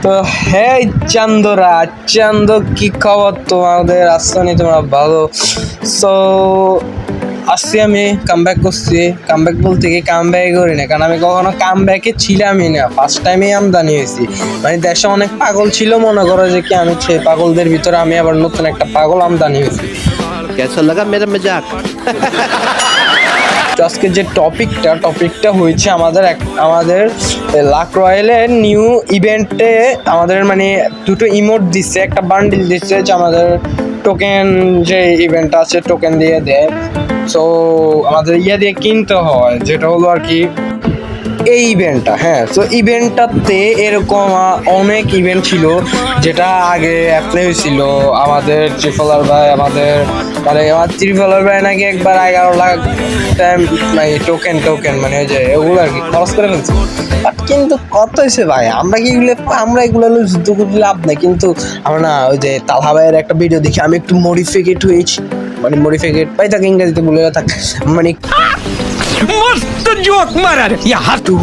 তো হ্যাঁ চান্দরা চান্দ, কি খবর তোমাদের? আসছনি তোমরা ভালো? সো আসছি, আমি কামব্যাক করছি। কামব্যাক বলতে কি কামব্যাক করি না, কারণ আমি কখনো কামব্যাকে ছিলামই না, ফার্স্ট টাইমেই আমদানি হয়েছি। মানে দেশে অনেক পাগল ছিল, মনে করো যে কি আমি সেই পাগলদের ভিতরে আমি আবার নতুন একটা পাগল আমদানি হয়েছি। कैसा लगा मेरा मजाक? তো আজকে যে টপিকটা হয়েছে আমাদের লাক রয়্যালের নিউ ইভেন্টে আমাদের মানে দুটো ইমোট দিচ্ছে, একটা বান্ডিল দিচ্ছে যে আমাদের টোকেন, যে ইভেন্ট আছে টোকেন দিয়ে দেয়। সো আমাদের দিয়ে কিনতে হয়, যেটা হলো আর কি এই ইভেন্টটা। হ্যাঁ, তো ইভেন্টটাতে এরকম অনেক ইভেন্ট ছিল যেটা আগে অ্যাপ্লাই হয়েছিল। আমাদের ত্রিফলার ভাই আমাদের ত্রিফলার ভাই নাকি একবার 11 লাখ মানে টোকেন মানে ওই যে ওগুলো আর কি খরচ করে ফেলছে। বাট কিন্তু কত হয়েছে ভাই, আমরা এগুলো যুদ্ধ করতে লাভ নাই। কিন্তু আমরা না, ওই যে তালহা ভাইয়ের একটা ভিডিও দেখি আমি একটু মডিফিকেট হয়েছি, মানে মডিফিকেট ভাই তাকে ইংরেজিতে বলে থাক, মানে मस्त जोक मारा रे यहाँ একটু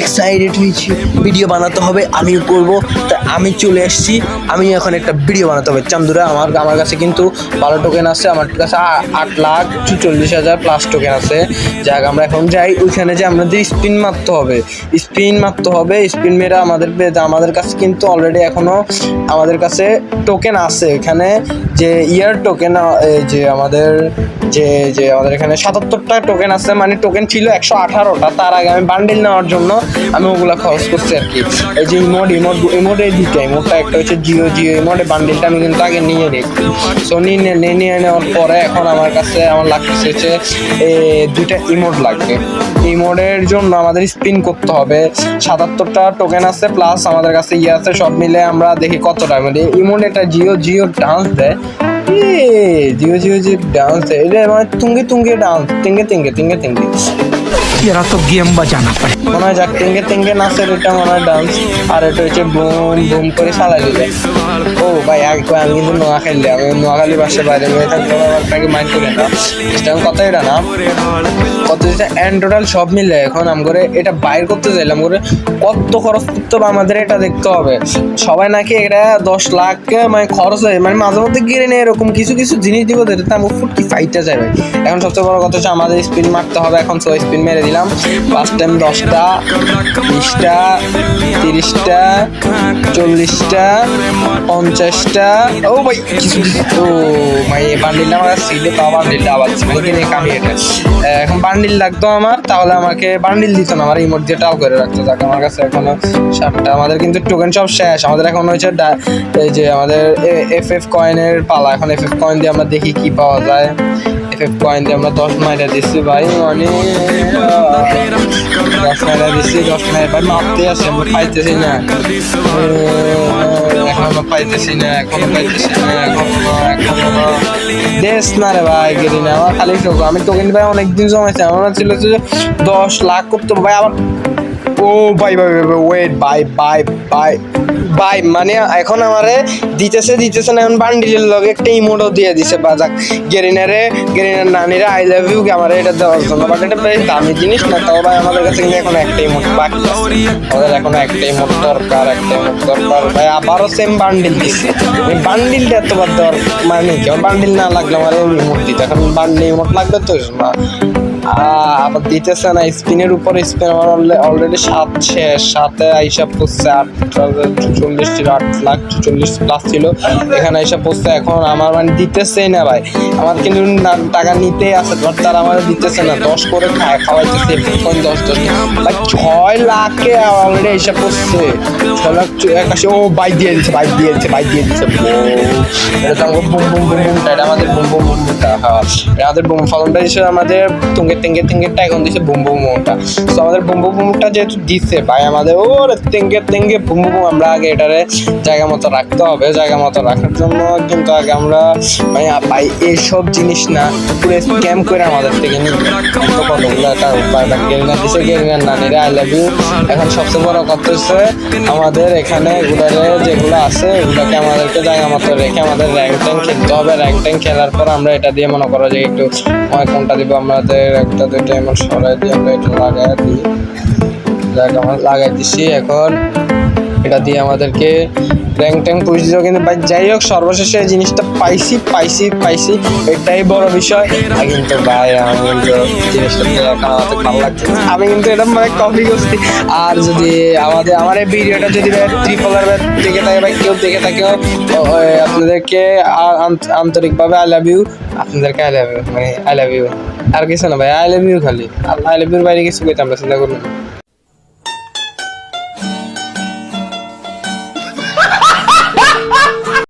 এক্সাইটেড হয়েছি, ভিডিও বানাতে হবে, আমিও করব। তা আমি চলে এসেছি, আমি এখন একটা ভিডিও বানাতে হবে চান্দুরা। আমার কাছে কিন্তু ভালো টোকেন আছে, আমার কাছে 8,44,000 প্লাস টোকেন আছে। যাক আমরা এখন যাই ওইখানে, যে আমাদের স্পিন মারতে হবে, স্পিন মেরে আমাদের কাছে কিন্তু অলরেডি এখনো আমাদের কাছে টোকেন আছে এখানে, যে ইয়ার টোকেন, যে আমাদের এখানে 77টা টোকেন আছে, মানে টোকেন ছিল 118টা। তার আগে আমি বান্ডিল নেওয়ার জন্য আমি ওগুলা খরচ করছি আর কি। এই যে ইমোট এই দুইটা ইমোটটা, একটা হচ্ছে জিও ইমোটে বান্ডিলটা আমি কিন্তু আগে নিয়ে নিই। সো নিয়ে নেওয়ার পরে এখন আমার লাগতেছে হচ্ছে দুইটা ইমোট লাগবে। ইমোটের জন্য আমাদের স্পিন করতে হবে। 77টা টোকেন আছে, প্লাস আমাদের কাছে ইয়ে আছে, সব মিলে আমরা দেখি কতটা মানে ইমোট। এটা জিও ডান্স দেয়, জিও ডান্স দেয়, এটা মানে তুঙ্গে ডান্স, তিঙ্গে तेरा तो गेम बजाना पड़े মনে হয় যাক তিঙ্গে নাচের এটা মনে হয় ডান্স। আর এটা হচ্ছে বুম করে চালাই দিলে। ও ভাই আগে আমি কিন্তু নোয়াখালী বাসে বাইরে হয়ে থাকলে আপনাকে মাইন্ড করে না, কথা এটা না কত টোটাল সব মিলে এখন আম করে এটা বাইর করতে চাইলাম করে কত খরচ করতে হবে আমাদের এটা দেখতে হবে। সবাই নাকি এটা 10 লাখ মানে খরচ হয়, মানে মাঝে মধ্যে গিয়ে নেই এরকম কিছু জিনিস দিব, যেটা আমার ফুটকি ফাইটটা যায় ভাই। এখন সবচেয়ে বড় কথা হচ্ছে আমাদের স্পিন মারতে হবে এখন। সো স্পিন মেরে দিলাম ফার্স্ট টাইম 10টা, 20টা, 30টা, 40টা, 50টা। ও ভাই কিছু ও ভাই বান্ডিলটা আমার ছিল, তাও বান্ডিলটা আবার কিনে কামি এটা। এখন বান্ডিল লাগতো আমার, তাহলে আমাকে বান্ডিল দিত না, আমার ইমোট দিয়ে টাল করে রাখতো। যাক আমার কাছে এখনো 7টা। আমাদের কিন্তু টোকেন সব শেষ, আমাদের এখন হচ্ছে এই যে আমাদের FF কয়েনের পালা। এখন FF কয়েন দিয়ে আমরা দেখি কি পাওয়া যায়। FF কয়েন দিয়ে আমরা 10 মাইরা দিচ্ছি ভাই, মানে 10 মাইরা দিচ্ছি, 10 মাইরা ভাই মারতে আছে, আমরা পাইতেছি না এখনো দেশ না রে ভাই, গেলি না আমার খালি আমি টোকেন ভাই অনেকদিন জমাইছি। আমার ছিল যে 10 লাখ করতে ভাই আবার। ও ভাই ওয়েট ভাই মানে এখন আমারে দিতেছে না, এখন বান্ডিলের লগে একটা ইমোটও দিয়ে দিছে বাজাক গেরিনার নানিরা আই লাভ ইউ আমার এটা দেওয়ার জন্য। বাট এটা বেশ দামি জিনিস না, তাও ভাই আমাদের কাছে কিন্তু এখন একটা ইমোট বাকি আছে। আমাদের এখন একটা ইমোট দরকার ভাই। আবারও সেম বান্ডিল দিচ্ছে, বান্ডিলটা এতবার দেওয়ার মানে কি, বান্ডিল না লাগলে আমার ইমোট দিতে, এখন বান্ডিল ইমোট লাগবে তো না, আবার দিতেছে না। স্পিনের উপরে স্পিন আমার অলরেডি 7 আইসা পড়ছে 8,44 ছিল, 8,40,000 প্লাস ছিল, এখানে আইসা পড়ছে। এখন আমার মানে দিতেছেই না ভাই, আমার কিন্তু টাকা নিতেই আছে, তারা আমার দিতেছে না। 10 করে খাওয়াইতেছে 10 ভাই, 6 লাখে অলরেডি আইসা পড়ছে। 6 লাখ 81। ও বাইক দিয়ে দিচ্ছে এটা তো আমাদের বুমটা, এটা আমাদের বুমটা। হ্যাঁ, আমাদের বুম ফলনটা হিসেবে আমাদের তেঙ্গেরটা এখন দিচ্ছে বুমটা। তো আমাদের বুমটা যেহেতু দিচ্ছে ভাই আমাদের ওর তেঙ্গে বুম আমরা আগে এটারে জায়গা মতো রাখতে হবে। জায়গা মতো রাখার জন্য কিন্তু আগে আমরা মানে ভাই এইসব জিনিস না পুরো স্ক্যাম করে আমাদের থেকে নিই কতগুলো গেরিনার দিচ্ছে, গেরিনার নানিরা আই লাভ ইউ। এখন সবচেয়ে বড় কথা হচ্ছে আমাদের এখানে যেগুলো আছে এগুলোকে আমাদেরকে জায়গা মতো রেখে আমাদের র্যাঙ্ক ট্যাঙ্ক খেলতে হবে। র্যাঙ্ক ট্যাঙ্ক খেলার পর আমরা এটা দিয়ে মনে করো যে একটু কোনটা দিব, আমাদের 1-2টা এমন সরাই দিয়ে আমরা এটা লাগাই দিই। আমরা লাগাই দিচ্ছি। এখন এটা দিয়ে আমাদেরকে র্যাঙ্ক ট্যাঙ্ক পুশ দিল, কিন্তু ভাই যাই হোক সর্বশেষে এই জিনিসটা পাইছি এটাই বড় বিষয়। আর কিন্তু ভাই আমি কিন্তু জিনিসটা এখন আমাদের ভালো লাগছে, আমি কিন্তু এটা মানে কপি করছি। আর যদি আমার এই ভিডিওটা যদি ভাই ট্রিপলার দেখে থাকে ভাই কেউ দেখে থাকে, আপনাদেরকে আন্তরিকভাবে আই লাভ ইউ, আপনাদেরকে আই লাভ ইউ, মানে আই লাভ ইউ, আর কিছু না ভাই, আই লাভ ইউ খালি, আই লাভ ইউর বাইরে কিছু কইতে আমরা চিন্তা করুন।